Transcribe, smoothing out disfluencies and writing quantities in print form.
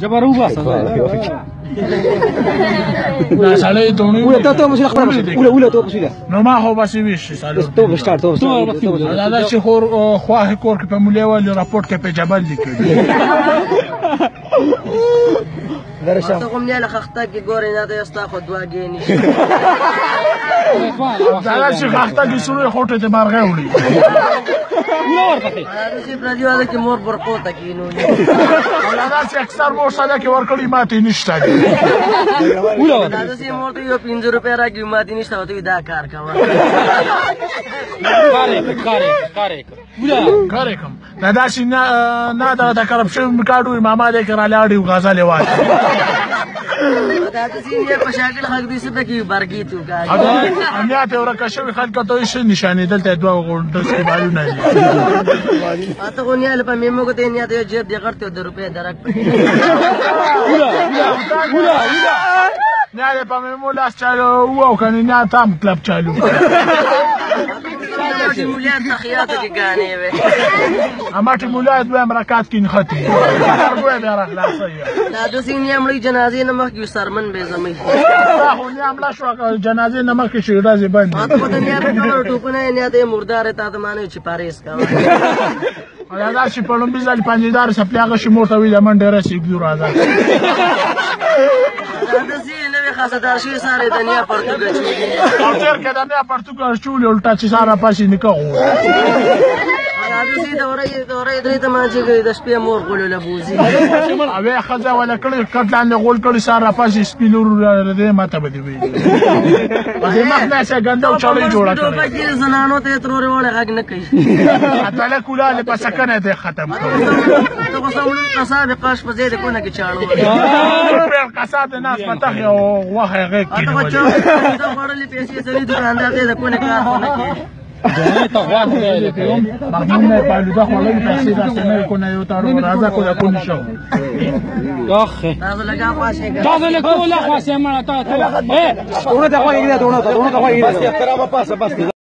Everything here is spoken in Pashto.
جبر وباسه دا سړی دونی ته مسله خبره ولا ته مسله نو ما هو بس ویش سالو تو سٹارټ تو دا چې خواه کور کې په مولې ول راپورټ کې په جبل لیکل درشه ته کوم نه لخته کې ګورې نه ته استا خو دواګې نشي دا چې خخته کې سورې خوټه ته مارغه وړي نور پته چې پردیواله کې مور برقو ته کینو دا چې اکثر مور ساده کې ورکړي ماته نشته دا چې مور ته یو 500 روپیا راکې ماته نشته وته دا کار کاوه کار کوم دا چې نه دا کرپشن کارډو ماما دې کرا لاړي غزا لوي دا چې یې په شاګل خلک دې څه کې برګي تو کا امیا ته ورکه شوی خلک ته شي نشانې دلته دوه غونډه کې بالو نه اته غونیاله په میمو کې نه ته جیب دې غړته 2 روپیا درک نه په میمو لاس چالو وو کنه نه تام کلب چالو مولیات تخیات کې غانې وې اما چې مولیات به امرکات کې نختی ورغوي به راخلاصي دا د سینې عملي جنازې نمخ کې سرمن به زمي دا خو نه عمله شو جنازې نمخ کې شیرا زی باندې اته په دنیا کې ټوپنه نه ته مردار ته ته مانه چې پاریس کا دا چې په لومبي ځل پنځیدار سپلاغه شي موټه وی د منډه راسي ګور راځي دا سینې نوې خاصدار شي ساره دنیا پرتګال چولې او تر کې دنیا پرتګال چولې الټا چې ساره پاسې نکاو دا سې دورې درې ته ما چې د شپې مور غولو لبوزي اوی خزه ولا کړي کټلان غول کړي ساره پاسې سپینور دې ماته بده وی دې مخ نه څه ګندو چالي جوړه کړي په کې زنانو ته تروري وړه غږ نه کوي اتاله کولا له پس کنه دې ختم ته کو سمون قصاب قاش په زید کو نه کې چاړو پر قصاب ناس پته او واه غږ کې ته چا دا وړلې پیسې سړي دکاندار دې کو نه کار نه کوي ته غواړم دې مخمون نه پالوده خلک پیسې راځنه کو نه یو تارو راځه کو نه کو نشو اخ تاسو لگا پاسه تاسو له کوله خاصه ما ته دونه ته خو یې دونه ته خو یې بس احترام پاسه بس